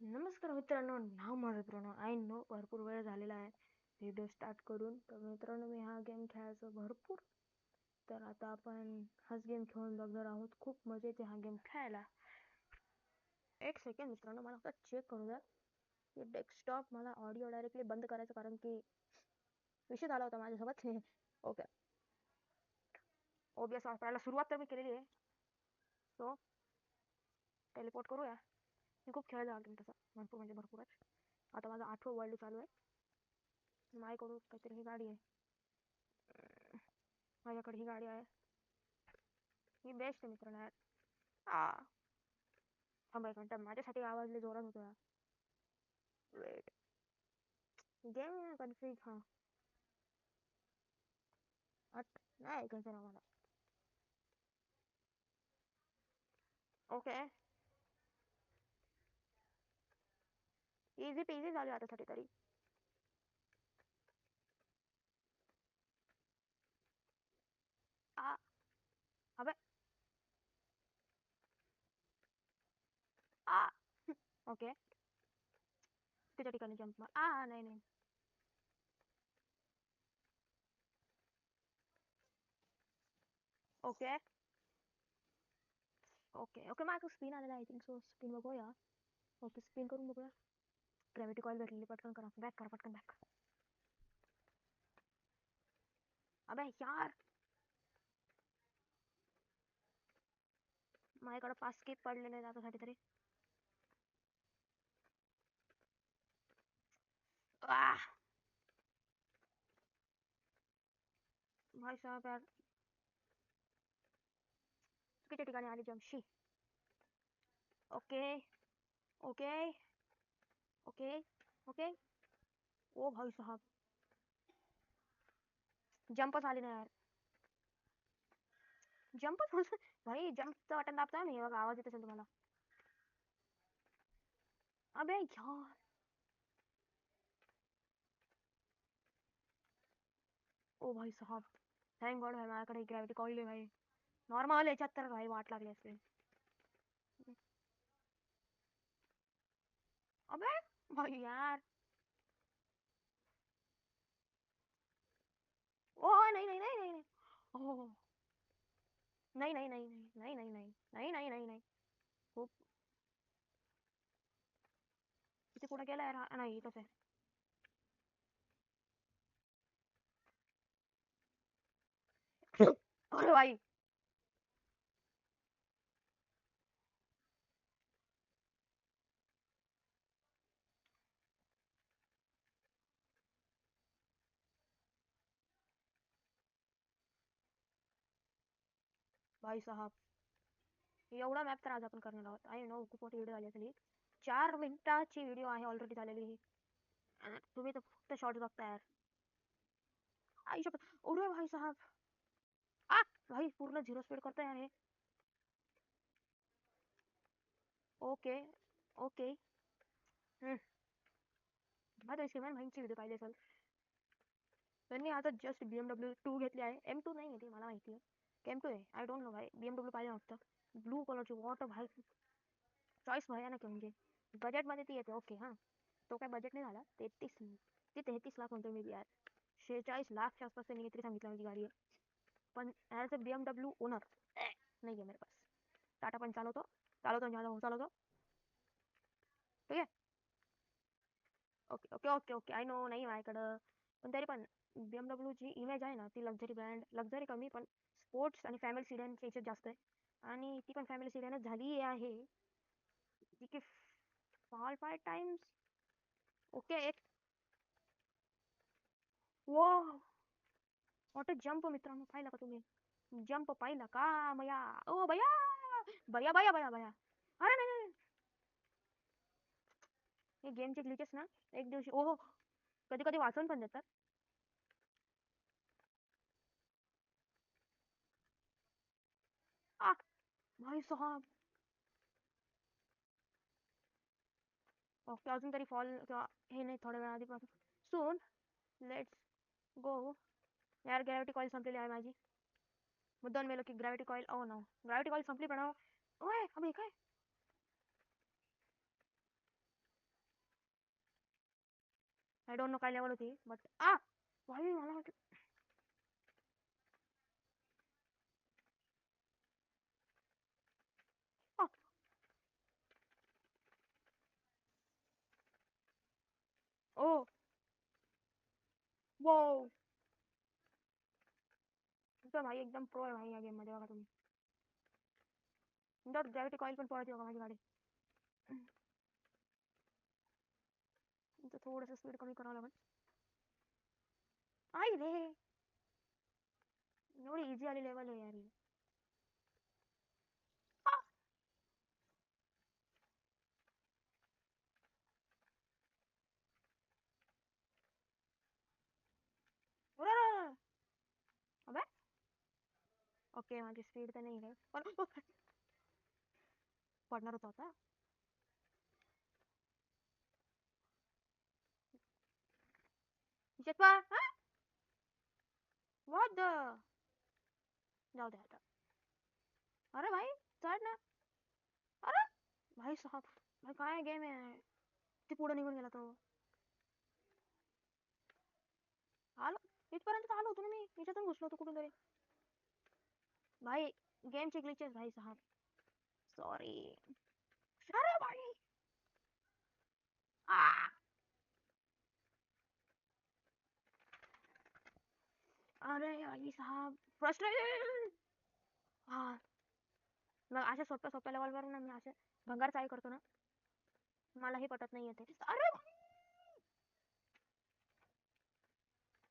नमस्कार मित्रांनो, नाव माझं प्रणव. आय नो भरपूर वेळ झालेला आहे व्हिडिओ स्टार्ट करून. तर मित्रांनो, मी हा गेम खेळायचो भरपूर. तर आता आपण हाच गेम खेळून बघणार आहोत. खूप मजा येते हा गेम खेळायला. एक सेकंड मित्रांनो, मला आता चेक करू द्या की डेस्कटॉप मला ऑडिओ डायरेक्टली बंद करायचं, कारण की विषय झाला होता माझ्यासोबत. ओके, ओबीएस वापरायला सुरुवात तर मी केलेली आहे. सो टेलिपोर्ट करूया. मी खूप खेळला हा गेम तसा, भरपूर म्हणजे भरपूरच. आता माझा 8वं वर्ल्ड चालू आहे. माझ्याकडून काहीतरी ही गाडी आहे. माझ्याकडे ही गाडी आहे. ही बेस्ट आहे मित्रांनो यार. आ थांब एक मिनिट, माझ्यासाठी आवाज लय जोरात होतो यार. Wait, game confuse. हा नाही ऐकायचं ना मला. ओके, इझी पीझी झाली आतासाठी तरी. आ अबे आ ओके, तिच्या ठिकाणी जंप मार. नाही नाही. ओके ओके ओके, माझं स्पिन आलेला आय थिंक. सो स्पिन बघूया. ओके, स्पिन करून बघूया. ग्रॅव्हिटी कॉईल भेटलेली, पटकन करा, बॅक करा, पटकन बॅक. अबे यार, माझ्याकडे 5 स्किप पडलेले आहेत आतासाठी तरी. आ भाई साहब यार, चुकीच्या ठिकाणी आली जंप. शी. Okay okay okay okay. ओ भाई साहब, जंपच आली ना यार. जंपच भाई, जंपचं बटन दाबता नाही बघा, आवाज येत असेल तुम्हाला. अबे यार, ओ भाई साहब, थँक गॉड भाई माझ्याकडे ग्रॅव्हिटी कॉईल आहे भाई. नॉर्मल याच्यात तर भाई वाट लागली असते. अबे भाई यार, ओ नाही नाही नाही नाही नाही. ओ नाही नाही नाही नाही नाही नाही नाही नाही नाही नाही. खूप किती पुढे गेला यार नाही इथंच आहे. अरे भाई, भाई साहब, एवढा मॅप तर आज आपण करणार आहोत. आय नो खूप मोठी व्हिडिओ झाली असेल ही. 4 मिनिटाची व्हिडिओ आहे ऑलरेडी झालेली ही. तुम्ही तर फक्त शॉर्ट्स बघताय यार. आई शपथ. अरे भाई साहब, आ भाई पूर्ण झिरो स्पीड करतोय यार हे. Okay okay. माझ्या शिवाय भाईंची व्हिडिओ पाहिली असेल. त्यांनी आता जस्ट BMW 2 घेतली आहे. M2 नाही आहे ती, मला माहिती आहे. M2 आहे, आय डोंट नो भाई. BMW पाहिजे नव्हतं. ब्लू कलरची वॉटर भाई, चॉईस भयानक आहे म्हणजे. बजेटमध्ये ती येते ओके हां. तो काय बजेट नाही झाला. 33 लाख म्हणतो मी यार. 46 लाखच्या आसपास त्यांनी काहीतरी सांगितलं माझी गाडी आहे. पण ॲज अ BMW ओनर नाही आहे मेरे पास. टाटा पण चालवतो, चालवतो आणि माझा भाऊ चालवतो. ठीक आहे. Okay okay okay okay, I know नाही माझ्याकडं. पण तरी पण BMW ची इमेज आहे ना, ती लक्झरी ब्रँड, लक्झरी कमी पण स्पोर्ट्स आणि फॅमिली सिडॅनच्या याच्यात जास्त आहे. आणि ती पण फॅमिली सिडॅनच झाली आहे. जी की फॉल 5 टाइम्स. ओके एक. वो वॉट जंप मित्रांनो, पाहिला का तुम्ही? जंप पाहिला का बया? ओ बया, बया बया बया बया. अरे नाही नाही. हे गेमचे ग्लिचेस ना एक दिवशी ओहो कधी कधी वाचून पण देतात. आ भाई साहब. ओके, अजून तरी फॉल किंवा हे नाही, थोड्या वेळा आधीपासून. Soon let's go. यार ग्रॅव्हिटी कॉईल संपलेली आहे माझी. मुद्दाम मेलो की gravity coil. Oh no, gravity coil संपली पण. ओय अबे काय. आय डोंट नो काय लेवल होती बट आ भाई मला वाटलं आ, ओ वो तुमचा भाई एकदम प्रो आहे भाई या गेम मध्ये बघा तुम्ही तुमच्या ग्रॅव्हिटी कॉईल पण पळते बघा माझी गाडी तुमचं थोडंसं स्पीड कमी करावं लागेल आई रे एवढी इझी आली लेवल आहे यार ही. आ, अरे, अरे, अरे. अबे ओके माझी स्पीड तर नाही रे पण पडणार होता आता शेतवा व्हॉट द जाऊ दे आता अरे भाई चढ ना अरे भाई साहब भाई काय गेम आहे ती पुढे निघून गेला तो आलो इथपर्यंत तर आलो होतो ना मी याच्यातून घुसलो होतो कुठून तरी भाई गेमचे ग्लिचेस भाई साहब सॉरी अरे भाई आ, अरे भाई साहब फ्रस्ट्रेटेड हा मग अशा सोप्या सोप्या लेवलवर ना मी असे भंगार चाळी करतो ना मलाही पटत नाही येते अरे भाई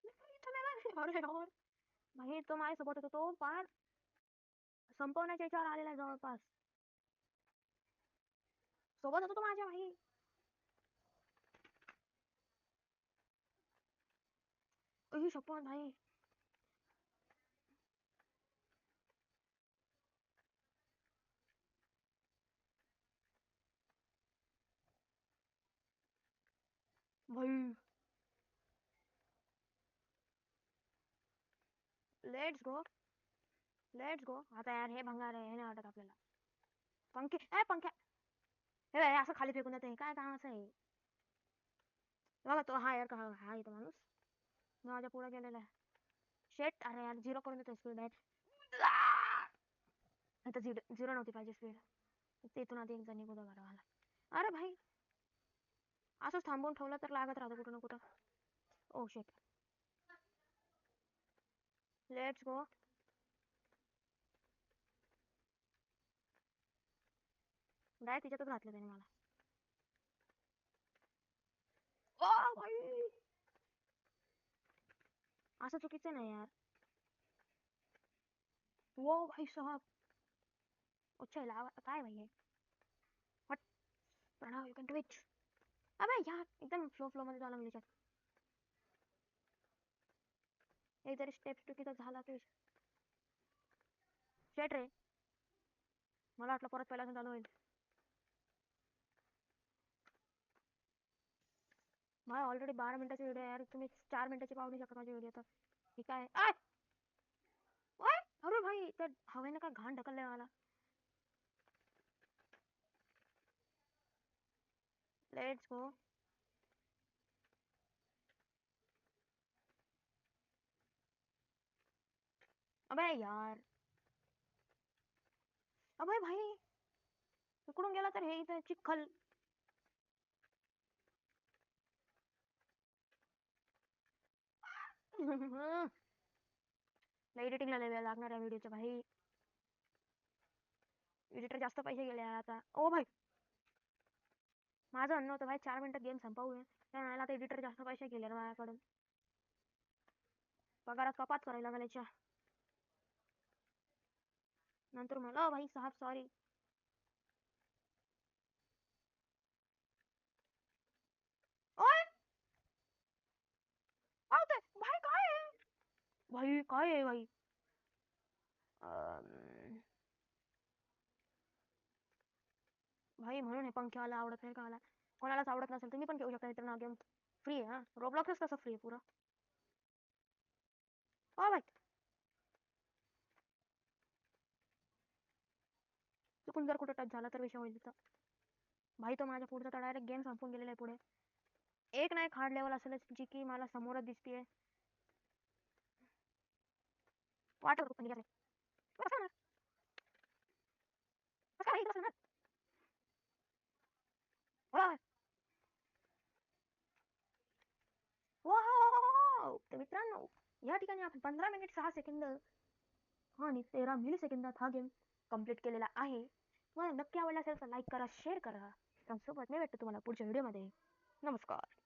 इथं मेला अरे यार भाई तो माझ्यासोबत होता तो पार संपवण्याच्या याच्यावर आलेला आहे जवळपास सोबत होतो तो माझ्या भाई ही शपथ भाई भाई लेट्स गो आता यार हे भंगार आहे हे नाही वाटत आपल्याला पंखे हे बघ, हे असं खाली फेकून देते काय काम असं आहे बघा तो हा यार का हा इथं माणूस माझ्या पुढे गेलेला आहे शेट अरे यार झिरो करून देतो स्पीड आहे आता झिरो नव्हती पाहिजे स्पीड तिथून आधी एक जण निघू दे मला अरे भाई असंच थांबवून ठेवलं तर लागत राहतं कुठं ना कुठं ओ शेट लेट्स गो डायरेक्ट तिच्यातच घातलं त्याने मला ओ भाई असं चुकीचं नाही यार वो भाई साहब अच्छा लावा काय भाई हे हट Pranav you can do it अबे यार एकदम फ्लो मध्ये झाला म्हणजे एक जरी स्टेप चुकीचा झाला तर शेट रे मला वाटलं परत पहिल्यापासून चालू होईल मला ऑलरेडी 12 मिनिटाची व्हिडिओ यार तुम्ही 4 मिनिटाची पाहू नाही शकत माझी व्हिडिओ तर ठीक आहे आय ओय अरे भाई त्या हवेनं काय घाण ढकललंय मला लेट्स गो अबे यार अबे भाई इकडून गेला तर हे इथं चिखल एडिटिंगला लय वेळ लागणार आहे व्हिडिओच्या भाई एडिटर जास्त पैसे गेले यार आता ओ भाई माझं म्हणणं होतं भाई 4 मिनिटात गेम संपवूया त्या म्हणाला आता एडिटर जास्त पैसे गेले रे माझ्याकडून पगारात कपात करायला लागेल याच्या नंतर मला भाई साहब सॉरी ओय आओ ते भाई काय आहे भाई काय आहे भाई अं, भाई म्हणून हे पंख्यावाला आवडत नाही का मला कोणालाच आवडत नसेल तुम्ही पण घेऊ शकता मित्रांनो गेम फ्री आहे हा रोब्लॉक्सच कसं फ्री आहे पुरं ओ भाई चुकून जर कुठं टच झाला तर विषय होईल तिथं भाई तो माझ्या पुढचा तर डायरेक्ट गेम संपून गेलेला आहे पुढे एक ना एक हार्ड लेवल असेल जी की मला समोरच दिसतीये. वाटत होतं निघाले. कसं होणार? कसं काय कसं होणार? वाह! वॉव! तर मित्रांनो, या ठिकाणी आपण 15 मिनिट 6 सेकंद आणि 13 मिली सेकंदात हा गेम कंप्लीट केलेला आहे. तुम्हाला नक्की आवडला असेल तर लाईक करा, शेअर करा. त्यासोबत मी भेटतो तुम्हाला पुढच्या व्हिडिओमध्ये. नमस्कार.